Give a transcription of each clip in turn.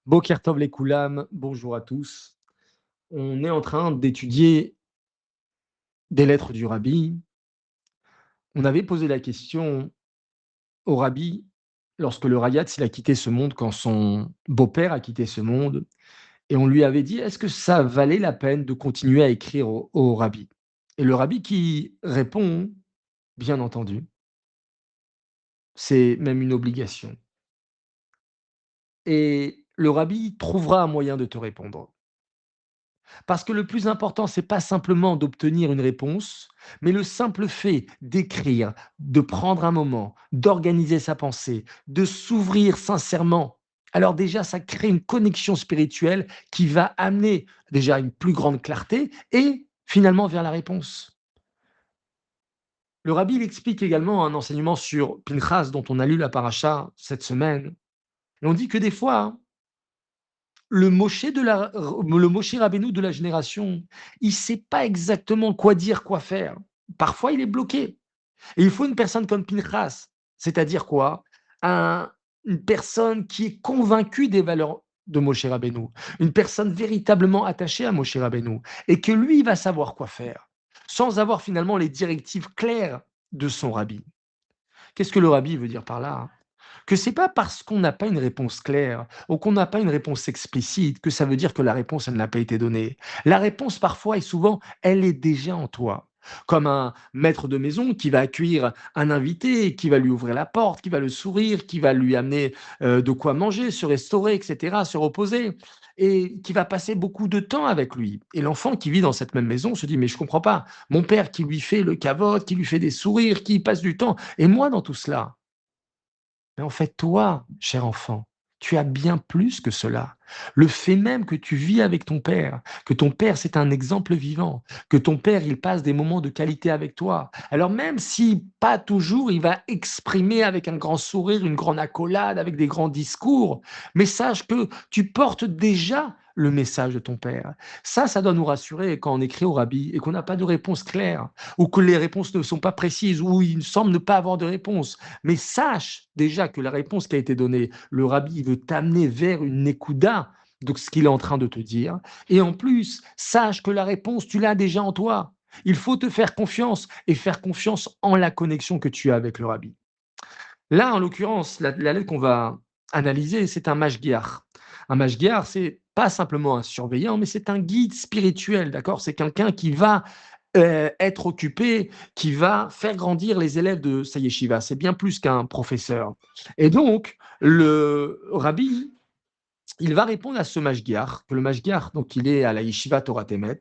Boker Tov les Koulam, bonjour à tous. On est en train d'étudier des lettres du Rabbi. On avait posé la question au Rabbi lorsque le Rayatz il a quitté ce monde, quand son beau-père a quitté ce monde, et on lui avait dit est-ce que ça valait la peine de continuer à écrire au Rabbi. Et le Rabbi qui répond bien entendu, c'est même une obligation. Et le Rabbi trouvera un moyen de te répondre. Parce que le plus important, c'est pas simplement d'obtenir une réponse, mais le simple fait d'écrire, de prendre un moment, d'organiser sa pensée, de s'ouvrir sincèrement. Alors déjà, ça crée une connexion spirituelle qui va amener déjà une plus grande clarté et finalement vers la réponse. Le rabbi il explique également un enseignement sur Pinchas dont on a lu la paracha cette semaine. Et on dit que des fois, hein, le Moshe Rabbeinu de la génération, il sait pas exactement quoi dire, quoi faire. Parfois, il est bloqué et il faut une personne comme Pinchas, c'est-à-dire quoi? Un Une personne qui est convaincue des valeurs de Moshe Rabbeinu, une personne véritablement attachée à Moshe Rabbeinu et que lui va savoir quoi faire, sans avoir finalement les directives claires de son rabbi. Qu'est-ce que le rabbi veut dire par là, hein? Que c'est pas parce qu'on n'a pas une réponse claire ou qu'on n'a pas une réponse explicite que ça veut dire que la réponse, elle n'a pas été donnée. La réponse, parfois et souvent, elle est déjà en toi. Comme un maître de maison qui va accueillir un invité, qui va lui ouvrir la porte, qui va le sourire, qui va lui amener de quoi manger, se restaurer, etc., se reposer, et qui va passer beaucoup de temps avec lui. Et l'enfant qui vit dans cette même maison se dit, mais je comprends pas, mon père qui lui fait le cavote, qui lui fait des sourires, qui passe du temps, et moi dans tout cela. Mais en fait, toi, cher enfant, tu as bien plus que cela. Le fait même que tu vis avec ton père, que ton père, c'est un exemple vivant, que ton père, il passe des moments de qualité avec toi. Alors même si pas toujours il va exprimer avec un grand sourire, une grande accolade, avec des grands discours, mais sache que tu portes déjà le message de ton père. Ça doit nous rassurer quand on écrit au rabbi et qu'on n'a pas de réponse claire, ou que les réponses ne sont pas précises, ou il semble ne pas avoir de réponse. Mais sache déjà que la réponse qui a été donnée, le rabbi veut t'amener vers une écouda, donc ce qu'il est en train de te dire. Et en plus, sache que la réponse, tu l'as déjà en toi. Il faut te faire confiance et faire confiance en la connexion que tu as avec le rabbi. Là, en l'occurrence, la lettre qu'on va analyser, c'est un mashgiach. Un mashgiach, c'est pas simplement un surveillant, mais c'est un guide spirituel, d'accord? C'est quelqu'un qui va être occupé, qui va faire grandir les élèves de sa yeshiva. C'est bien plus qu'un professeur. Et donc, le rabbi, il va répondre à ce mashgiach, que le mashgiach, donc il est à la yeshiva Torah Temet,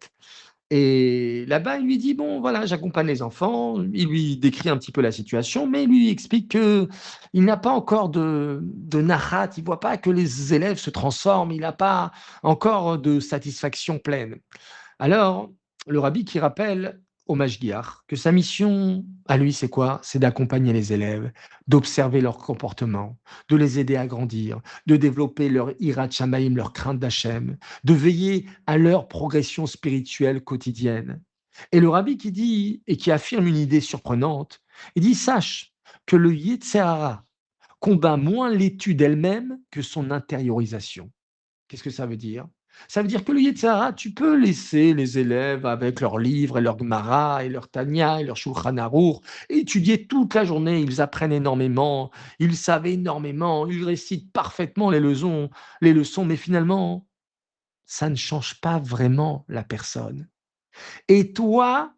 et là-bas, il lui dit, bon, voilà, j'accompagne les enfants. Il lui décrit un petit peu la situation, mais il lui explique que il n'a pas encore de nachat, il voit pas que les élèves se transforment, il n'a pas encore de satisfaction pleine. Alors, le rabbi qui rappelle au Mashgiach que sa mission à lui, c'est quoi? C'est d'accompagner les élèves, d'observer leur comportement, de les aider à grandir, de développer leur irat shamayim, leur crainte d'Hachem, de veiller à leur progression spirituelle quotidienne. Et le rabbi qui dit et qui affirme une idée surprenante, il dit sache que le Yetzer Hara combat moins l'étude elle-même que son intériorisation. Qu'est-ce que ça veut dire? Ça veut dire que le Yetzirah, tu peux laisser les élèves avec leurs livres et leur Gemara et leur Tanya et leur Shulchan Arour étudier toute la journée. Ils apprennent énormément, ils savent énormément, ils récitent parfaitement les leçons, mais finalement, ça ne change pas vraiment la personne. Et toi,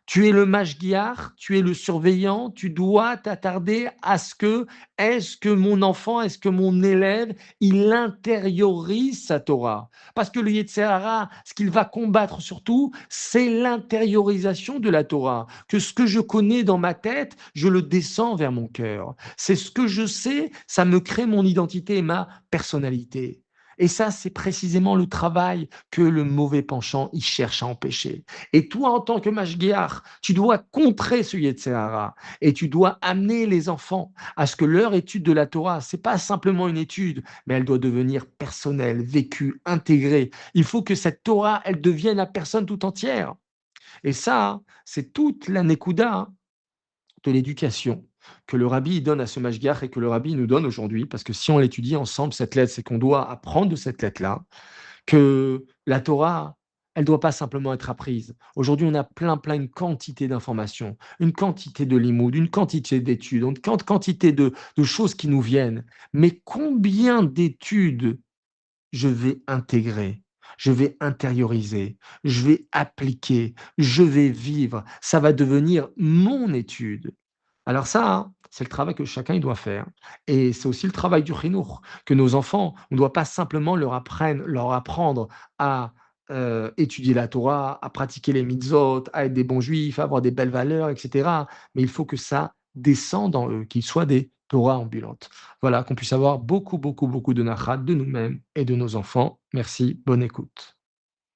tu es le mashgiach, tu es le surveillant, tu dois t'attarder à ce que, est-ce que mon enfant, est-ce que mon élève, il intériorise sa Torah? Parce que le Yetzer Hara, ce qu'il va combattre surtout, c'est l'intériorisation de la Torah. Que ce que je connais dans ma tête, je le descends vers mon cœur. C'est ce que je sais, ça me crée mon identité et ma personnalité. Et ça, c'est précisément le travail que le mauvais penchant, il cherche à empêcher. Et toi, en tant que mashgiach, tu dois contrer ce Yetzer Hara et tu dois amener les enfants à ce que leur étude de la Torah, c'est pas simplement une étude, mais elle doit devenir personnelle, vécue, intégrée. Il faut que cette Torah, elle devienne la personne tout entière. Et ça, c'est toute la Nekuda de l'éducation. que le rabbi il donne à ce mashgiach et que le rabbi nous donne aujourd'hui, parce que si on l'étudie ensemble, cette lettre, c'est qu'on doit apprendre de cette lettre-là, que la Torah, elle doit pas simplement être apprise. Aujourd'hui, on a une quantité d'informations, une quantité de limoud, une quantité d'études, une quantité de choses qui nous viennent. Mais combien d'études je vais intégrer, je vais intérioriser, je vais appliquer, je vais vivre. Ça va devenir mon étude. Alors ça, hein, c'est le travail que chacun il doit faire. Et c'est aussi le travail du chinour, que nos enfants, on ne doit pas simplement leur apprendre à étudier la Torah, à pratiquer les mitzvot, à être des bons juifs, à avoir des belles valeurs, etc. Mais il faut que ça descende en eux, qu'ils soient des Torah ambulantes. Voilà, qu'on puisse avoir beaucoup, beaucoup, beaucoup de nachat de nous-mêmes et de nos enfants. Merci, bonne écoute.